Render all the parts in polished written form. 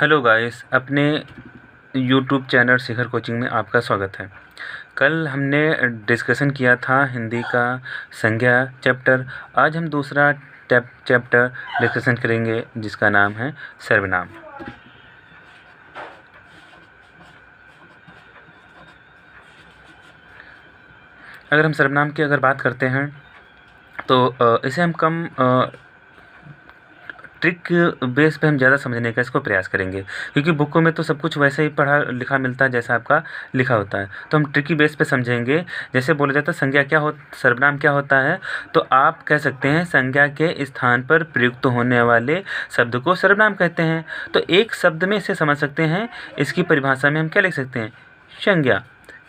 Hello guys, अपने YouTube channel शिखर coaching में आपका स्वागत है। कल हमने डिस्कशन किया था हिंदी का संज्ञा चैप्टर। आज हम दूसरा चैप्टर डिस्कशन करेंगे जिसका नाम है सर्वनाम। अगर हम सर्वनाम की बात करते हैं तो इसे हम कम ट्रिक बेस पे हम ज़्यादा समझने का इसको प्रयास करेंगे, क्योंकि बुकों में तो सब कुछ वैसे ही पढ़ा लिखा मिलता है जैसा आपका लिखा होता है। तो हम ट्रिकी बेस पे समझेंगे। जैसे बोला जाता है सर्वनाम क्या होता है, तो आप कह सकते हैं संज्ञा के स्थान पर प्रयुक्त होने वाले शब्द को सर्वनाम कहते हैं। तो एक शब्द में इसे समझ सकते हैं। इसकी परिभाषा में हम क्या लिख सकते हैं, संज्ञा,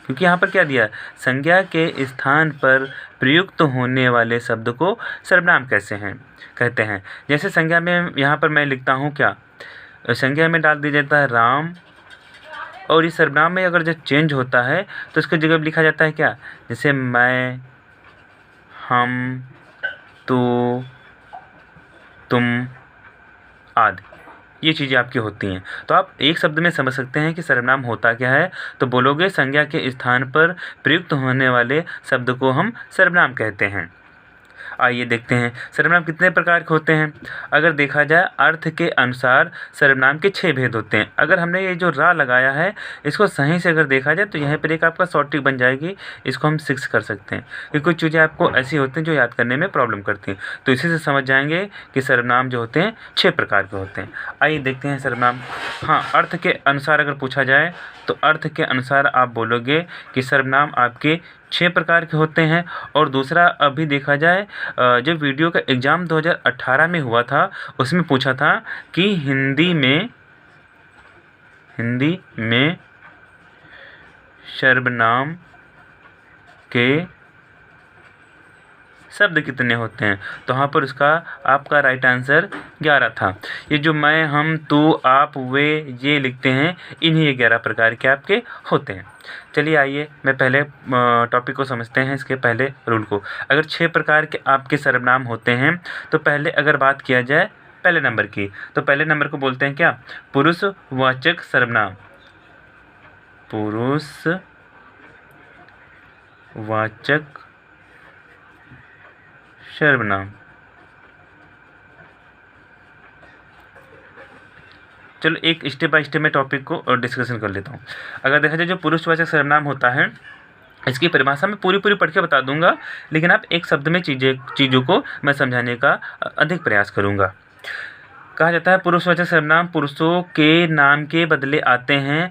क्योंकि यहाँ पर क्या दिया है, संज्ञा के स्थान पर प्रयुक्त होने वाले शब्द को सर्वनाम कैसे हैं कहते हैं। जैसे संज्ञा में यहाँ पर मैं लिखता हूँ क्या, संज्ञा में डाल दिया जाता है राम, और इस सर्वनाम में अगर जब चेंज होता है तो उसकी जगह लिखा जाता है क्या, जैसे मैं, हम, तू, तुम आदि, ये चीज़ें आपकी होती हैं। तो आप एक शब्द में समझ सकते हैं कि सर्वनाम होता क्या है। तो बोलोगे संज्ञा के स्थान पर प्रयुक्त होने वाले शब्द को हम सर्वनाम कहते हैं। आइए देखते हैं सर्वनाम कितने प्रकार के होते हैं। अगर देखा जाए अर्थ के अनुसार सर्वनाम के 6 भेद होते हैं। अगर हमने ये जो रा लगाया है इसको सही से अगर देखा जाए तो यहाँ पर एक आपका शॉर्ट ट्रिक बन जाएगी, इसको हम 6 कर सकते हैं, क्योंकि कुछ चीज़ें आपको ऐसी होती हैं जो याद करने में प्रॉब्लम करती हैं। तो इसी से समझ जाएंगे कि सर्वनाम जो होते हैं 6 प्रकार के होते हैं। आइए देखते हैं सर्वनाम। हाँ, अर्थ के अनुसार अगर पूछा जाए तो अर्थ के अनुसार आप बोलोगे कि सर्वनाम आपके 6 प्रकार के होते हैं। और दूसरा, अभी देखा जाए जब वीडियो का एग्ज़ाम 2018 में हुआ था उसमें पूछा था कि हिंदी में सर्वनाम के शब्द कितने होते हैं, तो वहाँ पर उसका आपका राइट आंसर 11 था। ये जो मैं, हम, तू, आप, वे, ये लिखते हैं, इन्हीं ये 11 प्रकार के आपके होते हैं। चलिए आइए मैं पहले टॉपिक को समझते हैं, इसके पहले रूल को। अगर 6 प्रकार के आपके सर्वनाम होते हैं तो पहले अगर बात किया जाए पहले नंबर की, तो पहले नंबर को बोलते हैं क्या, पुरुषवाचक सर्वनाम। पुरुषवाचक सर्वनाम। चलो एक स्टेप बाय स्टेप में टॉपिक को डिस्कशन कर लेता हूँ। अगर देखा जाए जो पुरुषवाचक सर्वनाम होता है, इसकी परिभाषा मैं पूरी पढ़ के बता दूंगा, लेकिन आप एक शब्द में चीज़ों को मैं समझाने का अधिक प्रयास करूंगा। कहा जाता है पुरुषवाचक सर्वनाम पुरुषों के नाम के बदले आते हैं।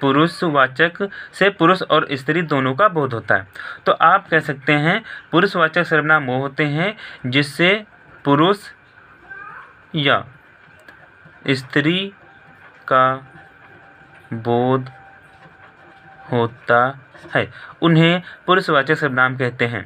पुरुषवाचक से पुरुष और स्त्री दोनों का बोध होता है। तो आप कह सकते हैं पुरुषवाचक सर्वनाम वो होते हैं जिससे पुरुष या स्त्री का बोध होता है, उन्हें पुरुषवाचक सर्वनाम कहते हैं।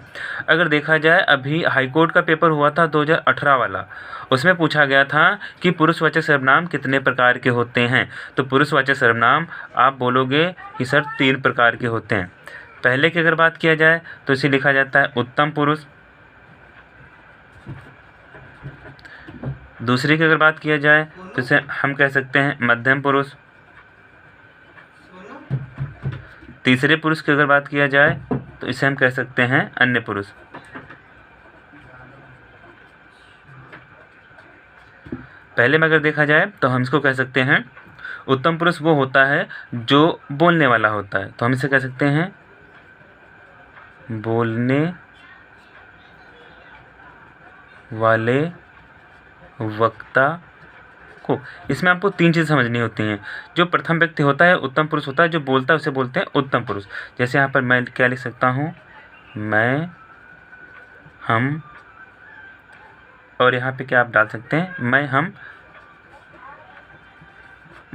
अगर देखा जाए अभी हाईकोर्ट का पेपर हुआ था 2018 वाला, उसमें पूछा गया था कि पुरुषवाचक सर्वनाम कितने प्रकार के होते हैं। तो पुरुषवाचक सर्वनाम आप बोलोगे कि सर 3 प्रकार के होते हैं। पहले की अगर बात किया जाए तो इसे लिखा जाता है उत्तम पुरुष। दूसरी की अगर बात किया जाए तो इसे हम कह सकते हैं मध्यम पुरुष। तीसरे पुरुष की अगर बात किया जाए तो इसे हम कह सकते हैं अन्य पुरुष। पहले में अगर देखा जाए तो हम इसको कह सकते हैं उत्तम पुरुष वो होता है जो बोलने वाला होता है, तो हम इसे कह सकते हैं बोलने वाले वक्ता को। इसमें आपको 3 चीज़ समझनी होती हैं। जो प्रथम व्यक्ति होता है उत्तम पुरुष होता है, जो बोलता है उसे बोलते हैं उत्तम पुरुष। जैसे यहाँ पर मैं क्या लिख सकता हूँ, मैं, हम, और यहाँ पे क्या आप डाल सकते हैं, मैं, हम,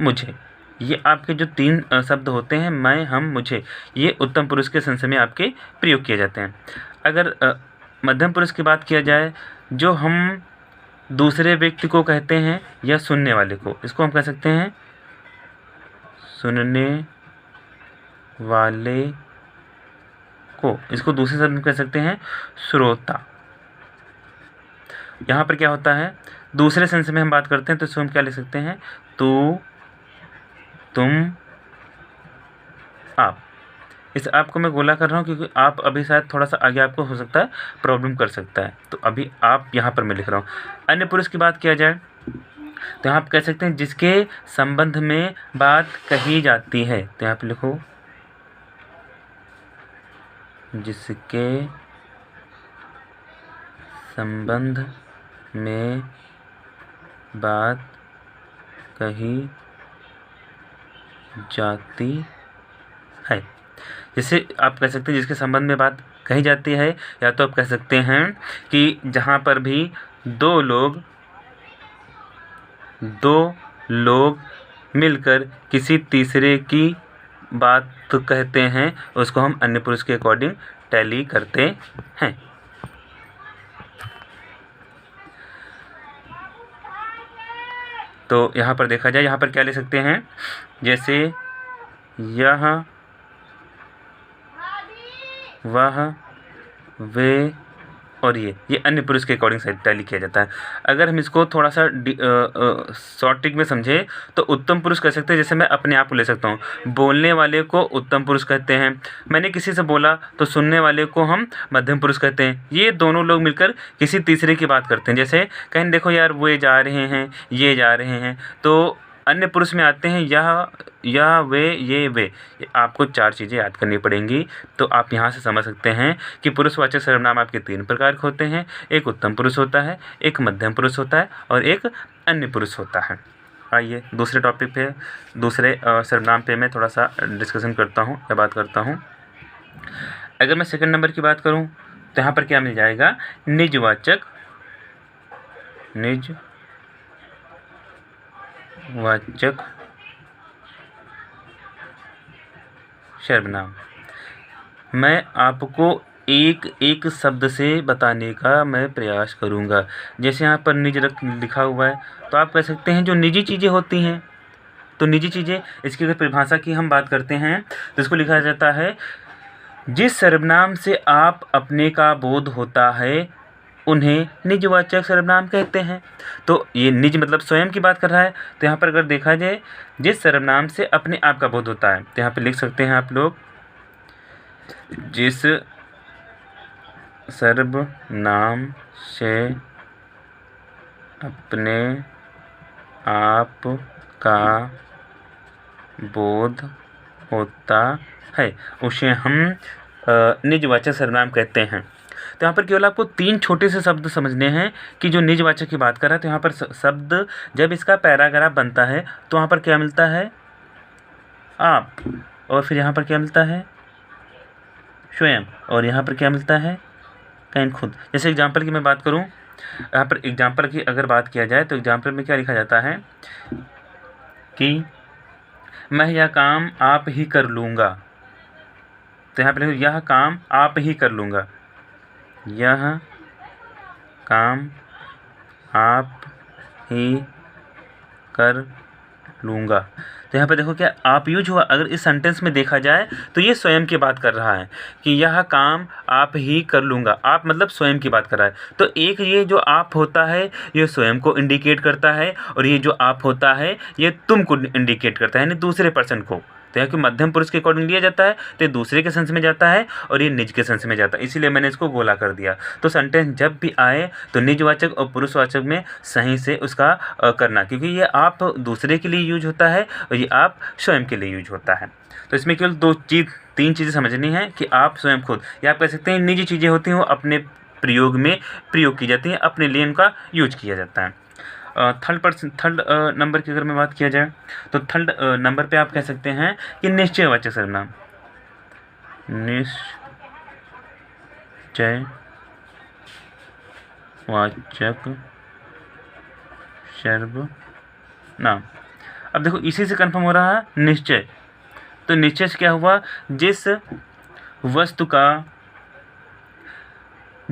मुझे। ये आपके जो 3 शब्द होते हैं, मैं, हम, मुझे, ये उत्तम पुरुष के संदर्भ में आपके प्रयोग किए जाते हैं। अगर मध्यम पुरुष की बात किया जाए, जो हम दूसरे व्यक्ति को कहते हैं या सुनने वाले को, इसको हम कह सकते हैं सुनने वाले को। इसको दूसरे शब्द में कह सकते हैं श्रोता। यहाँ पर क्या होता है, दूसरे सेंस में हम बात करते हैं तो इसको हम क्या लिख सकते हैं, तू, तुम, आप। इस आप को मैं गोला कर रहा हूँ क्योंकि आप अभी शायद थोड़ा सा आगे आपको हो सकता है प्रॉब्लम कर सकता है, तो अभी आप यहाँ पर मैं लिख रहा हूँ। अन्य पुरुष की बात किया जाए तो यहाँ आप कह सकते हैं जिसके संबंध में बात कही जाती है, तो यहाँ पे लिखो जिसके संबंध में बात कही जाती है। जैसे आप कह सकते हैं जिसके संबंध में बात कही जाती है, या तो आप कह सकते हैं कि जहाँ पर भी दो लोग मिलकर किसी तीसरे की बात कहते हैं उसको हम अन्य पुरुष के अकॉर्डिंग टैली करते हैं। तो यहाँ पर देखा जाए, यहाँ पर क्या ले सकते हैं, जैसे यह, वह, वे और ये अन्य पुरुष के अकॉर्डिंग टैली किया जाता है। अगर हम इसको थोड़ा सा शॉर्ट ट्रिक में समझें तो उत्तम पुरुष कह सकते हैं, जैसे मैं अपने आप को ले सकता हूँ, बोलने वाले को उत्तम पुरुष कहते हैं, मैंने किसी से बोला तो सुनने वाले को हम मध्यम पुरुष कहते हैं। ये दोनों लोग मिलकर किसी तीसरे की बात करते हैं, जैसे कहीं देखो यार वो जा रहे हैं, ये जा रहे हैं, तो अन्य पुरुष में आते हैं यह, वे, ये आपको 4 चीज़ें याद करनी पड़ेंगी। तो आप यहाँ से समझ सकते हैं कि पुरुषवाचक सर्वनाम आपके 3 प्रकार के होते हैं, एक उत्तम पुरुष होता है, एक मध्यम पुरुष होता है और एक अन्य पुरुष होता है। आइए दूसरे टॉपिक पे, दूसरे सर्वनाम पे मैं थोड़ा सा डिस्कशन करता हूँ या बात करता हूँ। अगर मैं सेकंड नंबर की बात करूँ तो यहाँ पर क्या मिल जाएगा, निजवाचक सर्वनाम। मैं आपको एक एक शब्द से बताने का मैं प्रयास करूँगा। जैसे यहाँ पर निज लिखा हुआ है, तो आप कह सकते हैं जो निजी चीज़ें होती हैं, तो निजी चीज़ें, इसकी अगर परिभाषा की हम बात करते हैं तो इसको लिखा जाता है, जिस सर्वनाम से आप अपने का बोध होता है उन्हें निजवाचक सर्वनाम कहते हैं। तो ये निज मतलब स्वयं की बात कर रहा है, तो यहाँ पर अगर देखा जाए जिस सर्वनाम से अपने आप का बोध होता है, तो यहाँ पे लिख सकते हैं आप लोग, जिस सर्वनाम से अपने आप का बोध होता है उसे हम निजवाचक सर्वनाम कहते हैं। तो यहाँ पर केवल आपको 3 छोटे से शब्द समझने हैं कि जो निजवाचक की बात कर रहा है। तो यहाँ पर शब्द जब इसका पैराग्राफ बनता है तो वहाँ पर क्या मिलता है, आप, और फिर यहाँ पर क्या मिलता है, स्वयं, और यहाँ पर क्या मिलता है, कहीं खुद। जैसे एग्जाम्पल की मैं बात करूँ, यहाँ पर एग्जाम्पल की अगर बात किया जाए तो एग्जाम्पल में क्या लिखा जाता है कि मैं यह काम आप ही कर लूँगा। तो यहाँ पर यह काम आप ही कर लूँगा, यह काम आप ही कर लूँगा। तो यहाँ पे देखो क्या आप यूज हुआ। अगर इस सेंटेंस में देखा जाए तो ये स्वयं की बात कर रहा है कि यह काम आप ही कर लूँगा। आप मतलब स्वयं की बात कर रहा है। तो एक ये जो आप होता है ये स्वयं को इंडिकेट करता है, और ये जो आप होता है ये तुम को इंडिकेट करता है, यानी दूसरे पर्सन को। तो यहाँ कि मध्यम पुरुष के अकॉर्डिंग लिया जाता है तो ये दूसरे के सेंस में जाता है और ये निज के सेंस में जाता है, इसीलिए मैंने इसको गोला कर दिया। तो सेंटेंस जब भी आए तो निजवाचक और पुरुषवाचक में सही से उसका करना, क्योंकि ये आप दूसरे के लिए यूज होता है और ये आप स्वयं के लिए यूज होता है। तो इसमें केवल 3 चीज़ें समझनी है कि आप स्वयं खुद, या आप कह सकते हैं निजी चीज़ें होती हैं वो अपने प्रयोग में प्रयोग की जाती हैं, अपने लिए उनका यूज किया जाता है। थर्ड नंबर की अगर मैं बात किया जाए तो थर्ड नंबर पे आप कह सकते हैं कि निश्चयवाचक सर्वनाम। निश्चयवाचक सर्वनाम। अब देखो इसी से कंफर्म हो रहा है निश्चय। तो निश्चय से क्या हुआ, जिस वस्तु का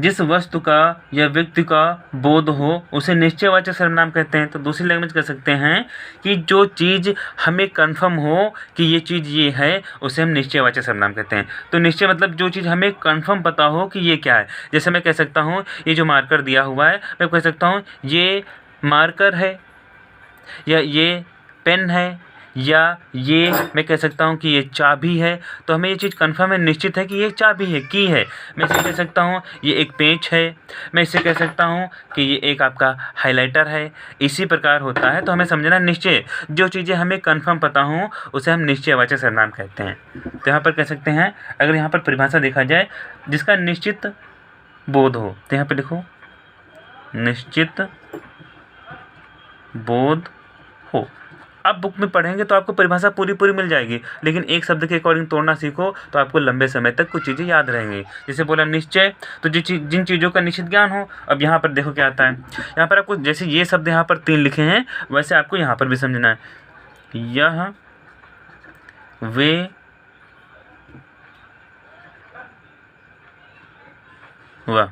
जिस वस्तु का या व्यक्ति का बोध हो उसे निश्चयवाचक सर्वनाम कहते हैं। तो दूसरी लैंग्वेज कह सकते हैं कि जो चीज़ हमें कन्फर्म हो कि ये चीज़ ये है उसे हम निश्चयवाचक सर्वनाम कहते हैं। तो निश्चय मतलब जो चीज़ हमें कन्फर्म पता हो कि ये क्या है। जैसे मैं कह सकता हूँ ये जो मार्कर दिया हुआ है, मैं कह सकता हूँ ये मार्कर है, या ये पेन है, या ये मैं कह सकता हूँ कि ये चाबी है। तो हमें ये चीज़ कन्फर्म है, निश्चित है कि ये चाबी है, की है। मैं इसे कह सकता हूँ ये एक पेंच है, मैं इसे कह सकता हूँ कि ये एक आपका हाइलाइटर है। इसी प्रकार होता है। तो हमें समझना निश्चय, जो चीज़ें हमें कन्फर्म पता हों उसे हम निश्चयवाचक सर्वनाम कहते हैं। तो यहाँ पर कह सकते हैं, अगर यहाँ पर परिभाषा देखा जाए, जिसका निश्चित बोध हो, तो यहाँ पर लिखो निश्चित बोध हो। आप बुक में पढ़ेंगे तो आपको परिभाषा पूरी मिल जाएगी, लेकिन एक शब्द के अकॉर्डिंग तोड़ना सीखो तो आपको लंबे समय तक कुछ चीज़ें याद रहेंगी। जैसे बोला निश्चय, तो जिन चीज़ों का निश्चित ज्ञान हो। अब यहाँ पर देखो क्या आता है, यहाँ पर आपको जैसे ये शब्द यहाँ पर 3 लिखे हैं, वैसे आपको यहाँ पर भी समझना है। यह वे वह,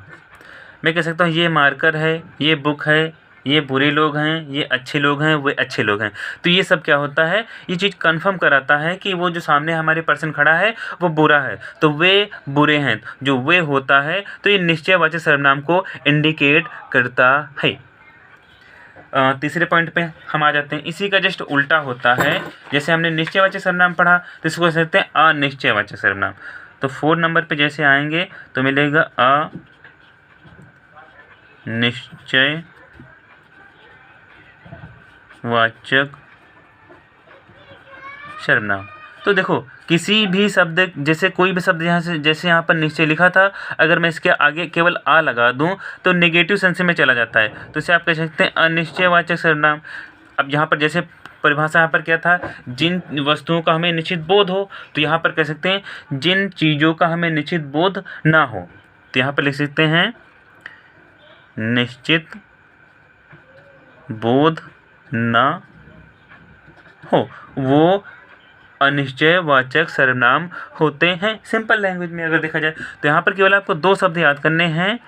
मैं कह सकता हूँ ये मार्कर है, ये बुक है, ये बुरे लोग हैं, ये अच्छे लोग हैं, वे अच्छे लोग हैं। तो ये सब क्या होता है, ये चीज़ कन्फर्म कराता है कि वो जो सामने हमारे पर्सन खड़ा है वो बुरा है, तो वे बुरे हैं। जो वे होता है तो ये निश्चयवाचक सर्वनाम को इंडिकेट करता है। तीसरे पॉइंट पे हम आ जाते हैं। इसी का जस्ट उल्टा होता है। जैसे हमने निश्चयवाचक सर्वनाम पढ़ा तो इसको कह सकते हैं अनिश्चयवाचक सर्वनाम। तो 4 नंबर पे जैसे आएंगे तो मिलेगा अनिश्चयवाचक सर्वनाम। तो देखो किसी भी शब्द, जैसे कोई भी शब्द यहाँ से, जैसे यहाँ पर निश्चय लिखा था, अगर मैं इसके आगे केवल आ लगा दूँ तो नेगेटिव सेंस में चला जाता है। तो इसे आप कह सकते हैं अनिश्चयवाचक सर्वनाम। अब यहाँ पर जैसे परिभाषा यहाँ पर क्या था, जिन वस्तुओं का हमें निश्चित बोध हो, तो यहाँ पर कह सकते हैं जिन चीज़ों का हमें निश्चित बोध ना हो। तो यहाँ पर लिख सकते हैं निश्चित बोध ना हो, वो अनिश्चयवाचक सर्वनाम होते हैं। सिंपल लैंग्वेज में अगर देखा जाए तो यहाँ पर केवल आपको 2 शब्द याद करने हैं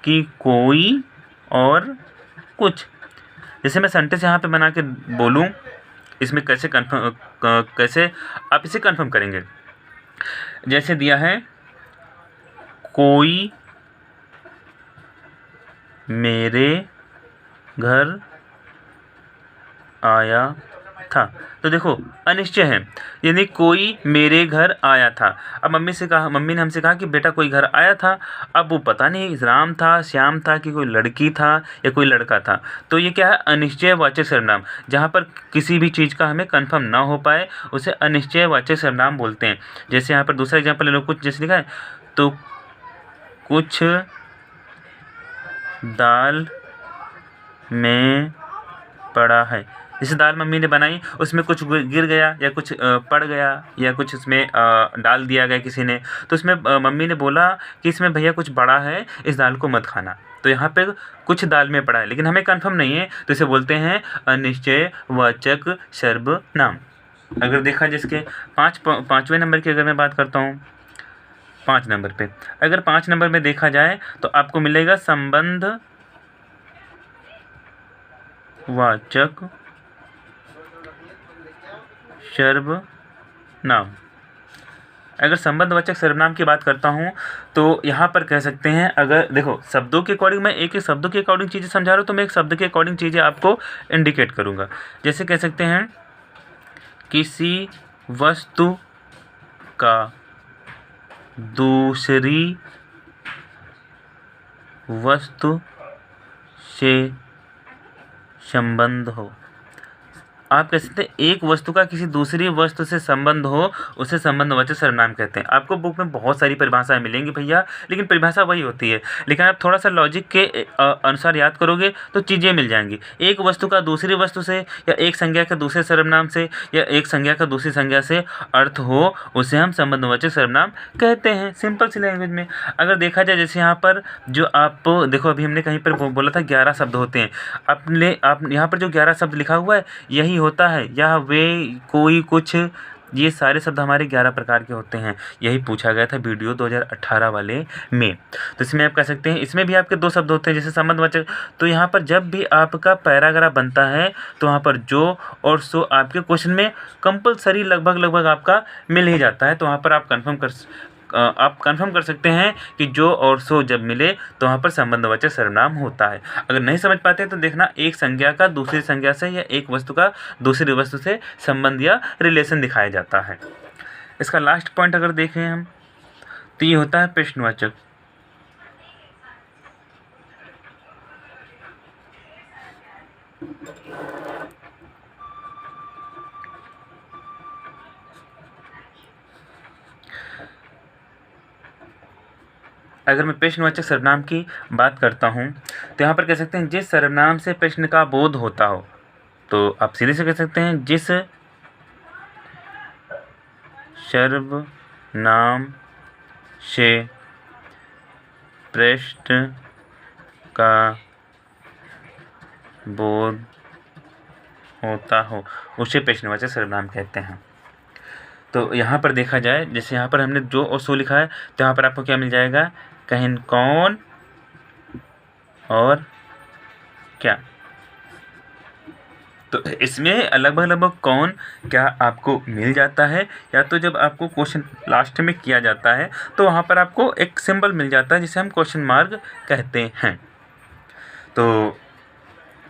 कि कोई और कुछ। जैसे मैं सेंटेंस यहाँ पे बना के बोलूँ, इसमें कैसे आप इसे कन्फर्म करेंगे। जैसे दिया है कोई मेरे घर आया था। तो देखो अनिश्चय है, यानी कोई मेरे घर आया था। अब मम्मी ने हमसे कहा कि बेटा कोई घर आया था। अब वो पता नहीं राम था, श्याम था, कि कोई लड़की था या कोई लड़का था। तो ये क्या है, अनिश्चयवाचक सर्वनाम। जहाँ पर किसी भी चीज़ का हमें कंफर्म ना हो पाए उसे अनिश्चयवाचक सर्वनाम बोलते हैं। जैसे यहाँ पर दूसरा एग्जाम्पल ले लो, कुछ जैसे लिखा है, तो कुछ दाल में पड़ा है। जैसे दाल मम्मी ने बनाई, उसमें कुछ गिर गया या कुछ पड़ गया या कुछ उसमें डाल दिया गया किसी ने, तो उसमें मम्मी ने बोला कि इसमें भैया कुछ बड़ा है, इस दाल को मत खाना। तो यहाँ पे कुछ दाल में पड़ा है, लेकिन हमें कंफर्म नहीं है, तो इसे बोलते हैं अनिश्चयवाचक सर्वनाम। अगर देखा जिसके 5वें नंबर की अगर मैं बात करता हूँ, 5 नंबर पे, अगर 5 नंबर में देखा जाए तो आपको मिलेगा संबंध वाचक सर्वनाम। अगर संबंधवाचक सर्वनाम की बात करता हूँ तो यहाँ पर कह सकते हैं, अगर देखो शब्दों के अकॉर्डिंग, मैं एक शब्दों के अकॉर्डिंग चीज़ें समझा रहा हूँ, तो मैं एक शब्द के अकॉर्डिंग चीज़ें आपको इंडिकेट करूँगा। जैसे कह सकते हैं किसी वस्तु का दूसरी वस्तु से संबंध हो। आप कह सकते हैं एक वस्तु का किसी दूसरी वस्तु से संबंध हो, उसे संबंधवाचक सर्वनाम कहते हैं। आपको बुक में बहुत सारी परिभाषाएं मिलेंगी भैया, लेकिन परिभाषा वही होती है, लेकिन आप थोड़ा सा लॉजिक के अनुसार याद करोगे तो चीज़ें मिल जाएंगी। एक वस्तु का दूसरी वस्तु से, या एक संज्ञा का दूसरे सर्वनाम से, या एक संज्ञा का दूसरी संज्ञा से अर्थ हो, उसे हम संबंधवाचक सर्वनाम कहते हैं। सिंपल सी लैंग्वेज में अगर देखा जाए, जैसे यहाँ पर जो आप देखो, अभी हमने कहीं पर बोला था 11 शब्द होते हैं। आप यहाँ पर जो 11 शब्द लिखा हुआ है यही होता है, यह वे कोई कुछ ये सारे शब्द हमारे 11 प्रकार के होते हैं। यही पूछा गया था वीडियो 2018 वाले में। तो इसमें आप कह सकते हैं, इसमें भी आपके 2 शब्द होते हैं जैसे संबंधवाचक। तो यहाँ पर जब भी आपका पैराग्राफ बनता है तो वहाँ पर जो और सो आपके क्वेश्चन में कंपलसरी लगभग आपका मिल ही जाता है। तो वहाँ पर आप कंफर्म कर सकते हैं कि जो और सो जब मिले तो वहाँ पर संबंधवाचक सर्वनाम होता है। अगर नहीं समझ पाते तो देखना, एक संज्ञा का दूसरी संज्ञा से या एक वस्तु का दूसरी वस्तु से संबंध या रिलेशन दिखाया जाता है। इसका लास्ट पॉइंट अगर देखें हम तो ये होता है प्रश्नवाचक। अगर मैं प्रश्नवाचक सर्वनाम की बात करता हूँ तो यहाँ पर कह सकते हैं जिस सर्वनाम से प्रश्न का बोध होता हो। तो आप सीधे से कह सकते हैं जिस सर्वनाम से प्रश्न का बोध होता हो उसे प्रश्नवाचक सर्वनाम कहते हैं। तो यहाँ पर देखा जाए, जैसे यहाँ पर हमने जो और सो लिखा है तो यहाँ पर आपको क्या मिल जाएगा, कहीं कौन और क्या। तो इसमें लगभग कौन क्या आपको मिल जाता है, या तो जब आपको क्वेश्चन लास्ट में किया जाता है तो वहाँ पर आपको एक सिंबल मिल जाता है जिसे हम क्वेश्चन मार्क कहते हैं। तो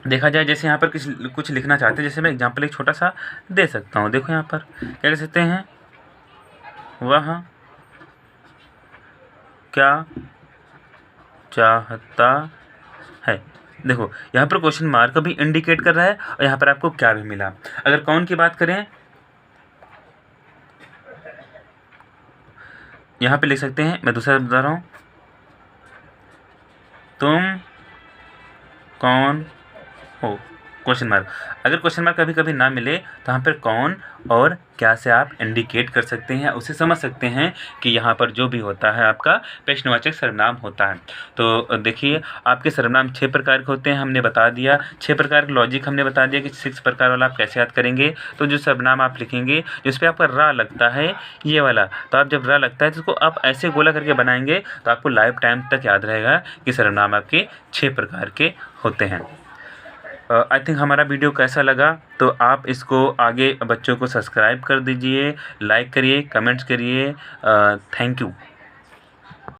देखा जाए जैसे यहाँ पर कुछ लिखना चाहते हैं, जैसे मैं एग्जांपल एक छोटा सा दे सकता हूँ। देखो यहाँ पर क्या कह सकते हैं, वह क्या चाहता है। देखो यहाँ पर क्वेश्चन मार्क भी इंडिकेट कर रहा है और यहाँ पर आपको क्या भी मिला। अगर कौन की बात करें, यहाँ पे लिख सकते हैं, मैं दूसरा बता रहा हूँ, तुम कौन हो क्वेश्चन मार्क। अगर क्वेश्चन मार्क कभी कभी ना मिले तो यहाँ पर कौन और क्या से आप इंडिकेट कर सकते हैं, उसे समझ सकते हैं कि यहाँ पर जो भी होता है आपका प्रश्नवाचक सर्वनाम होता है। तो देखिए आपके सर्वनाम 6 प्रकार के होते हैं, हमने बता दिया 6 प्रकार के लॉजिक हमने बता दिया कि 6 प्रकार वाला आप कैसे याद करेंगे। तो जो सर्वनाम आप लिखेंगे जिस पर आपका रा लगता है ये वाला, तो आप जब रा लगता है तो उसको आप ऐसे गोला करके बनाएंगे तो आपको लाइफ टाइम तक याद रहेगा कि सर्वनाम आपके 6 प्रकार के होते हैं। आई थिंक हमारा वीडियो कैसा लगा, तो आप इसको आगे बच्चों को सब्सक्राइब कर दीजिए, लाइक करिए, कमेंट्स करिए। Thank you.